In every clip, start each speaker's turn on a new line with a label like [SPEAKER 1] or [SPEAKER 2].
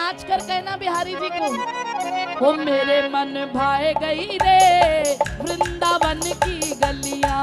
[SPEAKER 1] नाच कर कहना बिहारी जी को, ओ मेरे मन भाए गई रे वृंदावन की गलियां।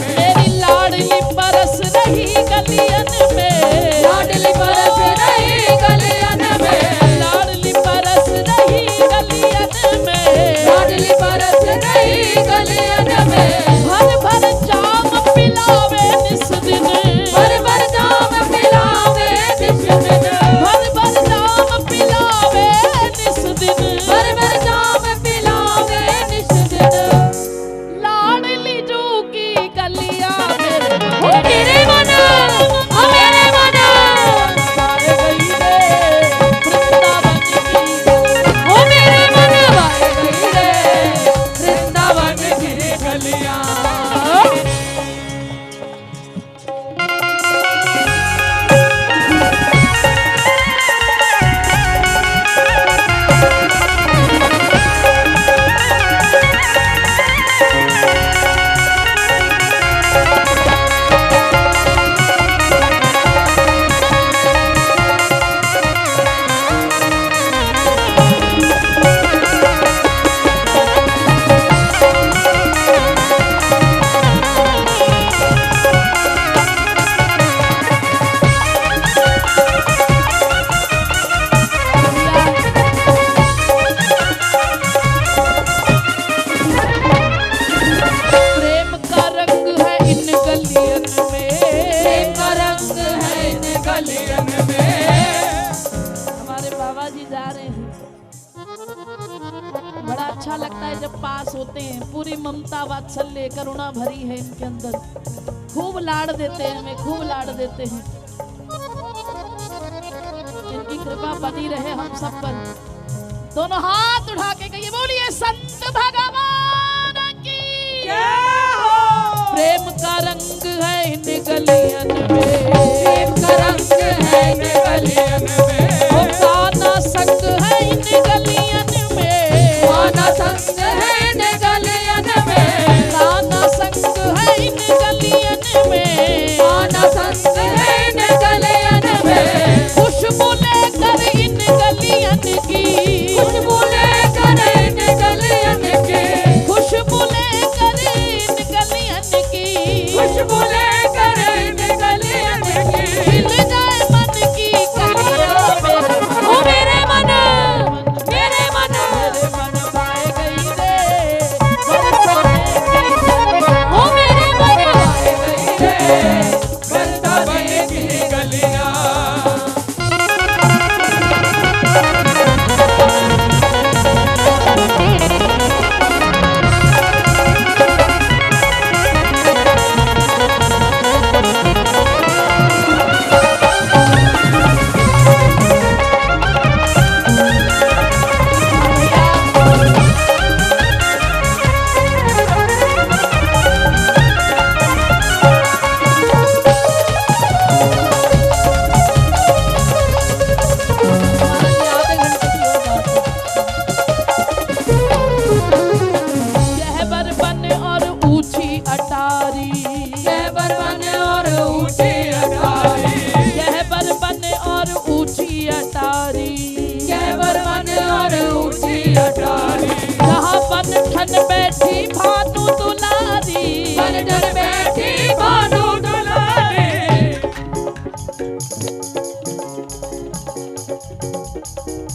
[SPEAKER 1] मेरी लाडली बरस रही गलियन में, लाडली बरस रही गलियन में, लाडली बरस रही गलियन में, लाडली बरस रही गलियन में। भर भर जाम पिलावे निस दिन, भर भर जाम पिलावे निस दिन, भर भर जाम पिलावे निस दिन, भर भर जाम पिलावे निस दिन। लाडली जो की गलियां मेरे मन, ओ मेरे मन भाए गई रे वृंदावन की, ओ मेरे मन भाए गई रे वृंदावन की गलियां। बड़ा अच्छा लगता है जब पास होते हैं, पूरी ममता वात्सल्य करुणा भरी है इनके अंदर, खूब लाड़ देते हैं, हमें खूब लाड़ देते हैं। इनकी कृपा बनी रहे हम सब पर। दोनों हाथ उठा के कहिए बोलिए संत भगवान की जय हो। प्रेम का रंग है इन गलियन में, प्रेम का रंग है इन गलियन में, गाना संग है इन गलियन में, गाना संग है इन गलियन में, गाना संग है इन गलियन में, गाना संग है इन गलियन में। खुशबू लेकर इन गलियन की, खुशबू लेकर इन गलियन की, खुशबू लेकर इन गलियन की, खुशबू लेकर इन गलियन की। खिल जाए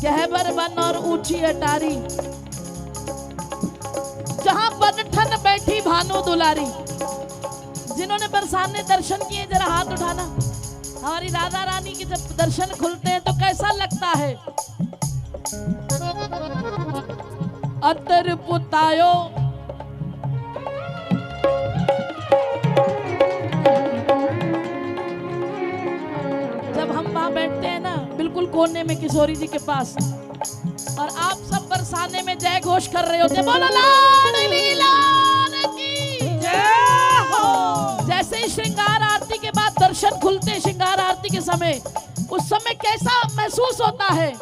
[SPEAKER 1] गहबर बन और ऊंची अटारी, जहां बनठन बैठी भानु दुलारी। जिन्होंने बरसाने दर्शन किए जरा हाथ उठाना। हमारी राधा रानी के जब दर्शन खुलते हैं तो कैसा लगता है। अतर पुतायो जब हम वहां बैठते हैं ना बिल्कुल कोने में किशोरी जी के पास, और आप सब बरसाने में जय घोष कर रहे होते, बोलो लाडली लाल की जय हो। जैसे ही श्रृंगार आरती के बाद दर्शन खुलते हैं, श्रृंगार आरती के समय, उस समय कैसा महसूस होता है।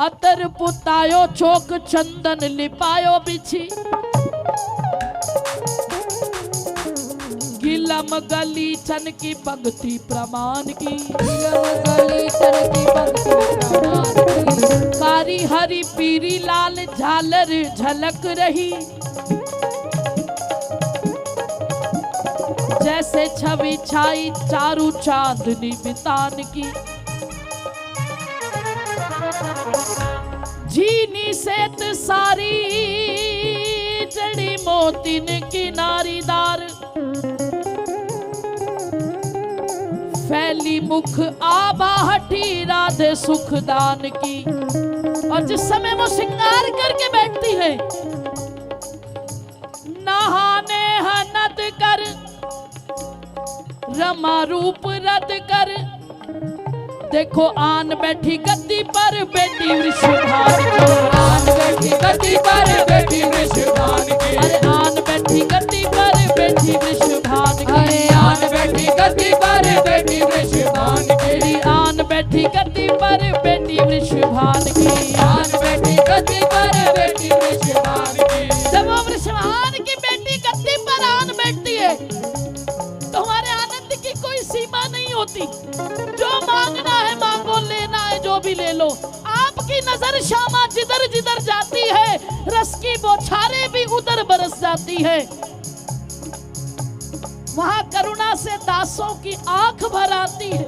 [SPEAKER 1] अतर पुतायो चौक चंदन लिपायो बिछी, गिलम गली चन की पंक्ति प्रमाण की, गिलम गली चन की पंक्ति प्रमाण की। कारी हरी पीरी लाल झालर झलक रही, जैसे छवि छाई चारू चांदनी बितान की। झीनी सेत सारी जड़ी मोतिन की नारीदार, फैली मुख आबाहटी राधे सुखदान की। और जिस समय वो श्रृंगार करके बैठती है, नहाने हनद कर रमा रूप रद कर, देखो आन बैठी गद्दी पर बेटी वृषभान की, आन बैठी गद्दी पर बेटी वृषभान की। अरे आन बैठी गद्दी पर बेटी वृषभान की, अरे आन बैठी गद्दी पर बेटी वृषभान की, आन बैठी गद्दी पर बेटी वृषभान की, आन बैठी गद्दी पर बेटी वृषभान की। जब वो वृषभान की बेटी गद्दी पर आन बैठती है तो हमारे आनंद की कोई सीमा नहीं होती। जो मांगना है मांगो, लेना है जो भी ले लो। आपकी नजर श्यामा जिधर जिधर जाती है, रस की बौछारें भी उधर बरस जाती है। वहां करुणा से दासों की आंख भर आती है,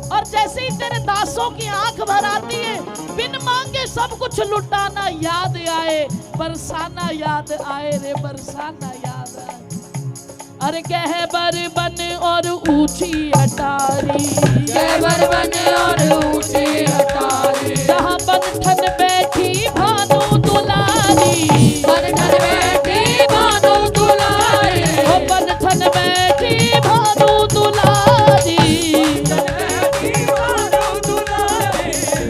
[SPEAKER 1] और जैसे ही तेरे दासों की आंख भर आती है, बिन मांगे सब कुछ लुटाना याद आए, बरसाना याद आए रे, बरसाना याद आए। अरे गहबर बन और ऊंची अटारी, गहबर बन और ऊंची अटारी, जहां बनठन बैठी भानु दुलारी, बनठन बैठी भानु दुलारी, ओ बनठन बैठी भानु दुलारी,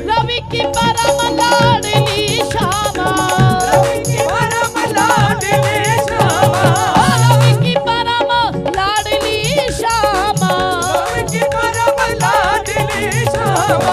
[SPEAKER 1] रवि की परम लाडली श्यामा, रवि की परम लाडली श्यामा, रवि की परम लाडली श्यामा, रवि की परम लाडली श्यामा।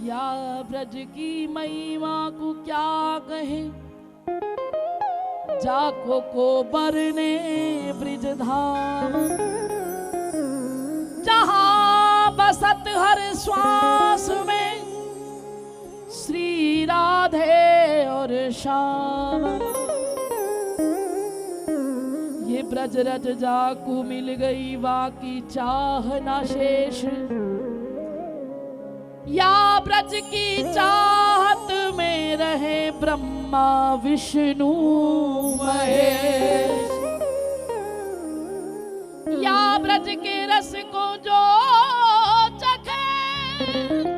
[SPEAKER 1] या ब्रज की महिमा को क्या कहे, जाको को बरने ब्रिज धाम, जहां बसत हर श्वास में श्री राधे और श्याम। ये ब्रज रज जाकू मिल गई बाकी चाह ना शेष, या ब्रज की चाहत में रहे ब्रह्मा विष्णु महेश। या ब्रज के रस को जो चखे,